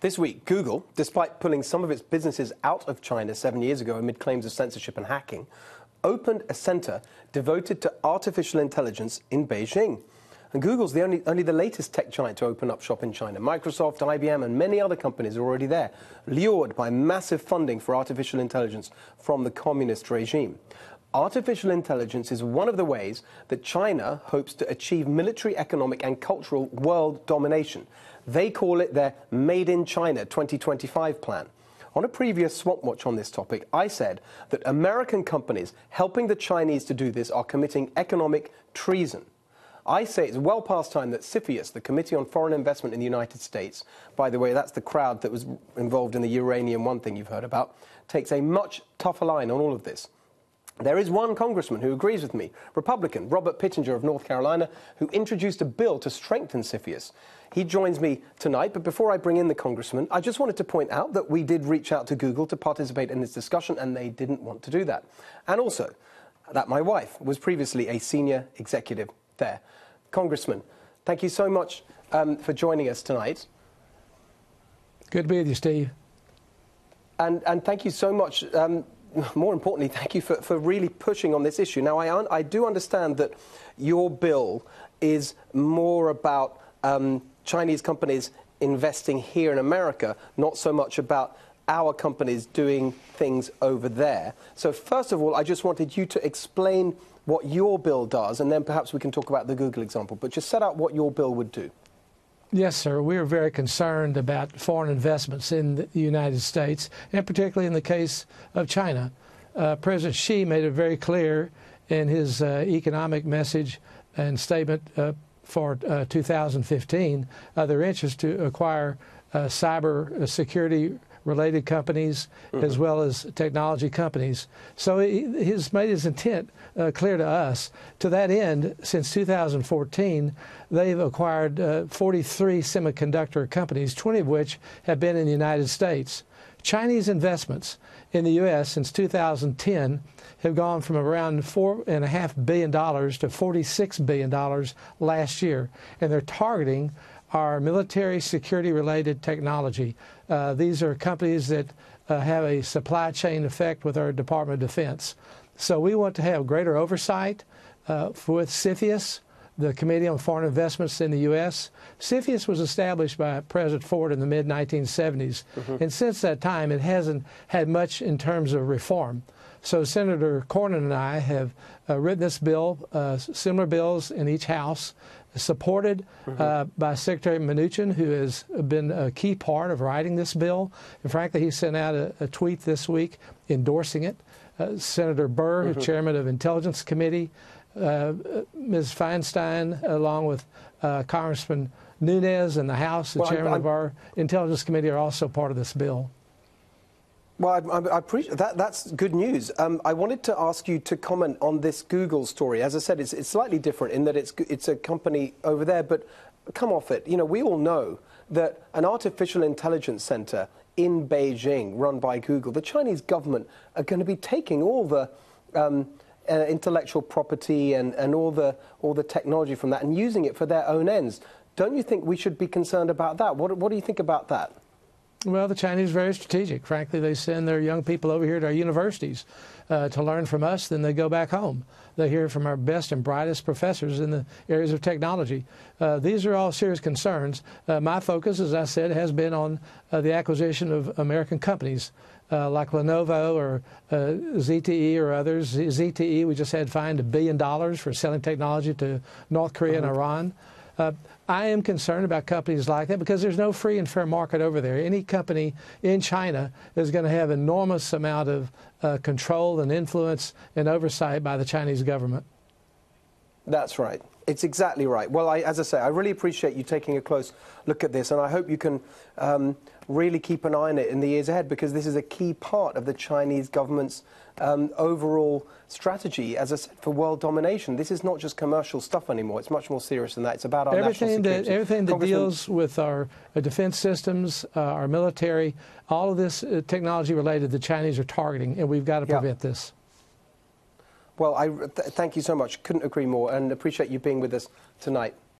This week, Google, despite pulling some of its businesses out of China 7 years ago amid claims of censorship and hacking, opened a center devoted to artificial intelligence in Beijing. And Google's only the latest tech giant to open up shop in China. Microsoft, IBM, and many other companies are already there, lured by massive funding for artificial intelligence from the communist regime. Artificial intelligence is one of the ways that China hopes to achieve military, economic, and cultural world domination. They call it their Made in China 2025 plan. On a previous Swamp Watch on this topic, I said that American companies helping the Chinese to do this are committing economic treason. I say it's well past time that CFIUS, the Committee on Foreign Investment in the United States, by the way, that's the crowd that was involved in the Uranium One thing you've heard about, takes a much tougher line on all of this. There is one congressman who agrees with me, Republican Robert Pittenger of North Carolina, who introduced a bill to strengthen CFIUS. He joins me tonight, but before I bring in the congressman, I just wanted to point out that we did reach out to Google to participate in this discussion, and they didn't want to do that. And also, that my wife was previously a senior executive there. Congressman, thank you so much for joining us tonight. Good to be with you, Steve. And thank you so much. More importantly, thank you for really pushing on this issue. Now, I do understand that your bill is more about Chinese companies investing here in America, not so much about our companies doing things over there. So first of all, I just wanted you to explain what your bill does, and then perhaps we can talk about the Google example. But just set out what your bill would do. Yes, sir. We are very concerned about foreign investments in the United States, and particularly in the case of China. President Xi made it very clear in his economic message and statement for 2015 their interest to acquire cyber security related companies as well as technology companies. So he's made his intent clear to us. To that end, since 2014, they've acquired 43 semiconductor companies, 20 of which have been in the United States. Chinese investments in the U.S. since 2010 have gone from around $4.5 billion to $46 billion last year, and they're targeting our military security-related technology. These are companies that have a supply chain effect with our Department of Defense. So we want to have greater oversight with CFIUS, the Committee on Foreign Investments in the U.S. CFIUS was established by President Ford in the mid-1970s, and since that time it hasn't had much in terms of reform. So Senator Cornyn and I have written this bill, similar bills in each house, supported by Secretary Mnuchin, who has been a key part of writing this bill. And frankly, he sent out a tweet this week endorsing it. Senator Burr, who's chairman of Intelligence Committee, Ms. Feinstein, along with Congressman Nunes in the House, the chairman of our Intelligence Committee, are also part of this bill. Well, I appreciate that. That's good news. I wanted to ask you to comment on this Google story. As I said, it's slightly different in that it's a company over there, but come off it. You know, we all know that an artificial intelligence center in Beijing run by Google, the Chinese government are going to be taking all the intellectual property and all the technology from that and using it for their own ends. Don't you think we should be concerned about that? What do you think about that? Well, the Chinese are very strategic. Frankly, they send their young people over here to our universities to learn from us, then they go back home. They hear from our best and brightest professors in the areas of technology. These are all serious concerns. My focus, as I said, has been on the acquisition of American companies like Lenovo or ZTE or others. ZTE, we just had fined $1 billion for selling technology to North Korea and Iran. I am concerned about companies like that because there's no free and fair market over there. Any company in China is going to have enormous amount of control and influence and oversight by the Chinese government. That's right. It's exactly right. Well, as I say, I really appreciate you taking a close look at this, and I hope you can really keep an eye on it in the years ahead, because this is a key part of the Chinese government's overall strategy, as I said, for world domination. This is not just commercial stuff anymore. It's much more serious than that. It's about our national security. Everything that deals with our defense systems, our military, all of this technology related, the Chinese are targeting, and we've got to prevent this. Well, thank you so much. Couldn't agree more, and appreciate you being with us tonight.